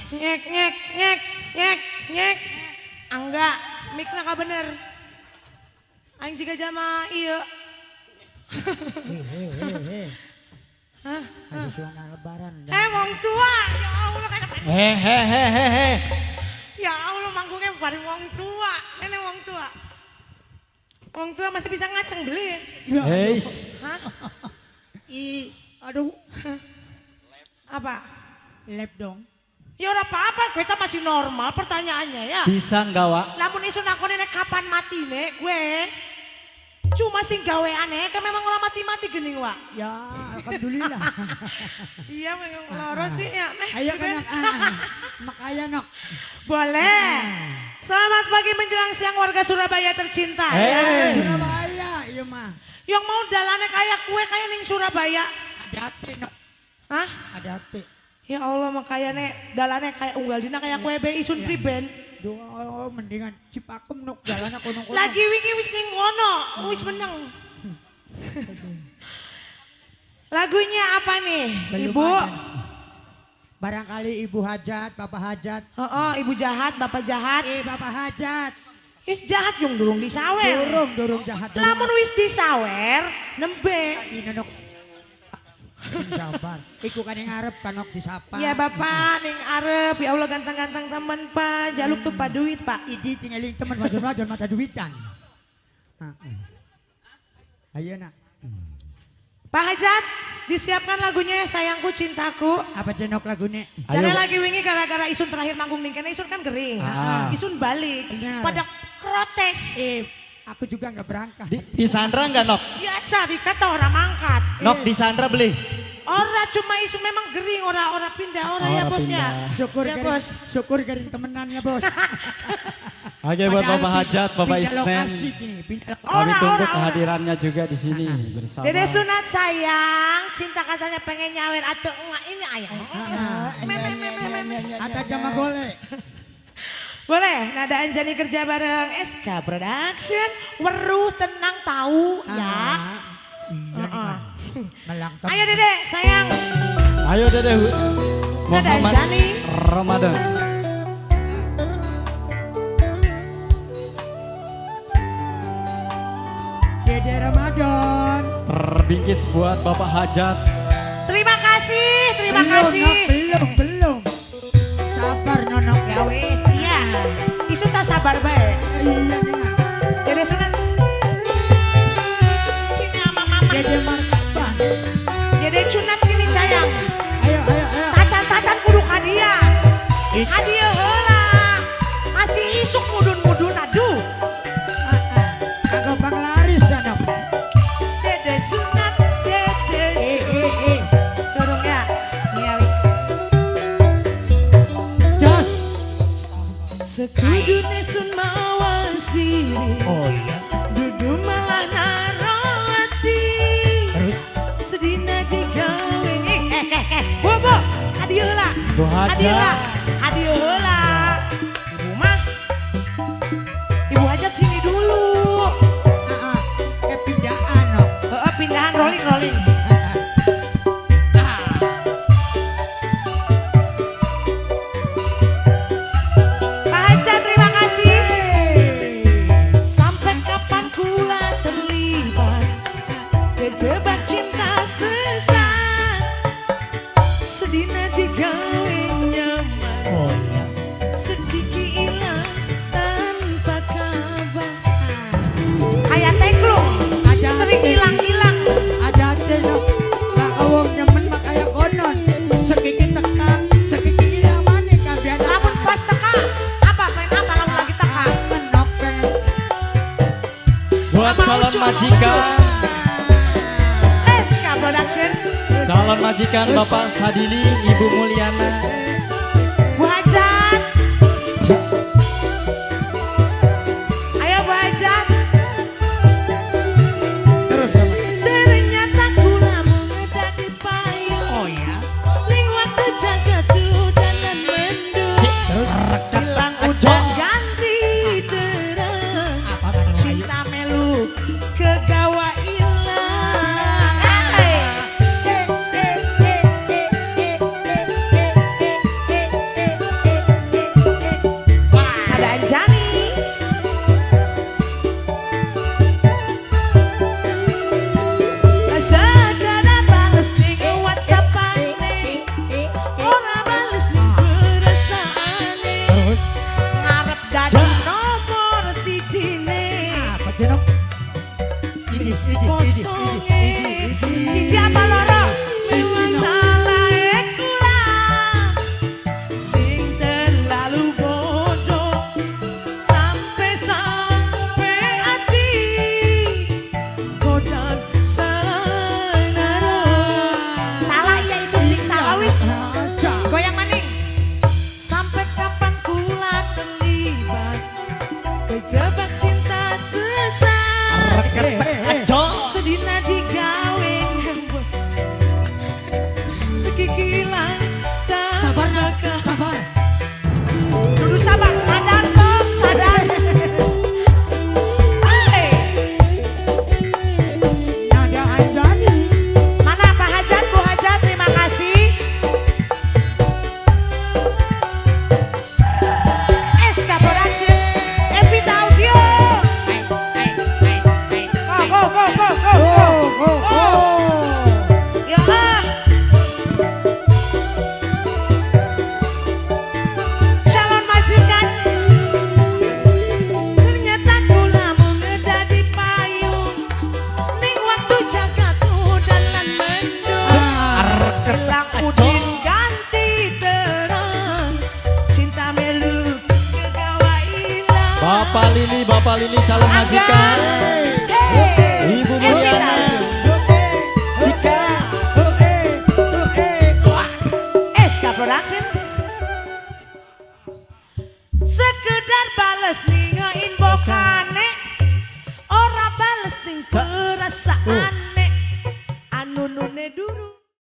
Nyek nyek nyek nyek nyek. Angga, mikna ka bener. Aing juga jama iya. Hah? Ada suara lebaran. Wong tua, ya Allah kan. Hehehehe. Ya Allah manggungnya bareng wong tua, nenek wong tua. Wong tua masih bisa ngaceng beli. Heis. Hah? Aduh. Apa? Lep dong. Ya udah apa-apa, kita masih normal pertanyaannya ya. Bisa nggak, Wak? Lamun isu nakone kapan mati nek gue. Cuma sing gawe aneh kan memang orang mati-mati gini Wak. Ya, alhamdulillah. Iya memang loro sih ya. Ayo kan makanya nok. Boleh. Selamat pagi menjelang siang warga Surabaya tercinta ya. Surabaya, iya mah. Yang mau dalane kayak kue kayak ning Surabaya. Ada api nok. Hah? Ada api. Ya Allah makanya nek dalane kayak unggal dina kayak kue be isun priben. Duh, mendingan Cipakem nok jalannya kono-kono. Lagi wingi wis ning ngono, wis meneng. Lagunya apa nih, Belum Ibu? ada. Barangkali Ibu Hajat, Bapak Hajat. Oh, Ibu jahat, Bapak jahat. Bapak Hajat. Wis jahat yung durung disawer. Durung jahat. Lamun wis disawer, nembe. Ini nok. Sabar. Iku kan yang ngarep kanok disapa. Ya Bapak ning arep, ya Allah ganteng-ganteng teman Pak, jaluk tuh Pak duit Pak. Idi tinggalin teman wajon-wajon mata duitan. Ayo nak. Pak Hajat, disiapkan lagunya ya Sayangku Cintaku. Apa jenok lagunya? Jadi lagi wingi gara-gara Isun terakhir manggung ning kene Isun kan gering. Isun balik. Benar. Pada protes. Aku juga nggak berangkat. Di Sandra nggak, Nok? Biasa dikata orang mangkat. Nok di Sandra beli. Ora cuma Isun memang gering, ora pindah ya Ora bos ya. pindah. Syukur Ya, garing, Bos. syukur garing temenan ya bos. Oke buat Padahal Bapak Hajat, Bapak pindah Isnen. lokasi gini, pindah lokasi. Kami tunggu Ora. kehadirannya juga di sini bersama. Dede sunat sayang, cinta katanya pengen nyawer atau enggak ini ayang. Ata jama boleh. Boleh, nada Anjani kerja bareng SK Production, weruh tenang tahu ya. Iya nih kan. Melang tem. Ayo Dede, sayang. Ayo Dede. Nada Muhammad Anjani. Ramadan. Dede Ramadan. Terbingkis buat Bapak Hajat. Terima kasih, terima Belum, kasih. Nok, belum. Sabar nonok Ya wes, iya. Isu tak sabar baik. Iya nih kan. Dede sunat. Sini sama mama. Dede martabak. Dede sunat sini sayang. Ayo. Tacan-tacan kudu kadia. Kadia heula. Masih isuk mudun-mudun aduh. Kagak bang laris ya nok. Dede sunat, dede sunat. Sorong ya. Iya wis. Jos. Sekudune sun mawas diri. Oh iya. Dudu malah narowati. Terus. Sedina digawe. Bobo, hadiah heula. Bu Hajat. Hadiah heula. Ibu mah. Ibu Hajat sini dulu. Kayak pindahan nok. Pindahan rolling. Pak Hajat terima kasih. Sampai kapan kula terlibat kejebak cinta sesat. Sedina digawe nyaman, Oh iya. sedikit hilang tanpa kabar. Kayak teklung, Ada sering hati. hilang-hilang. Ada hati nok. Gak kawong nyemen makanya konon. Sekiki tekak, sekiki ilang maning kabian. Lamun pas teka, apa main apa lamun lagi teka? Menok kayak. Buat Mama calon Ucu, Mama majikan. SK Production, Calon majikan Bapak Sadili, Ibu Mulyana. Bu Hajat. Ayo Bu Hajat. Terus sama. Ternyata kula mengetaki payung. Oh ya. Ning waktu jagat udan dan mendung. Terus. Hilang udah ganti terang. Apa kata Cinta melu kegawa ilang. Bapak Lili calon majikan, Ibu Mulyana, Sika, SK Production. Sekedar bales ning inbokane, ora bales ning perasaane, anu nune duru.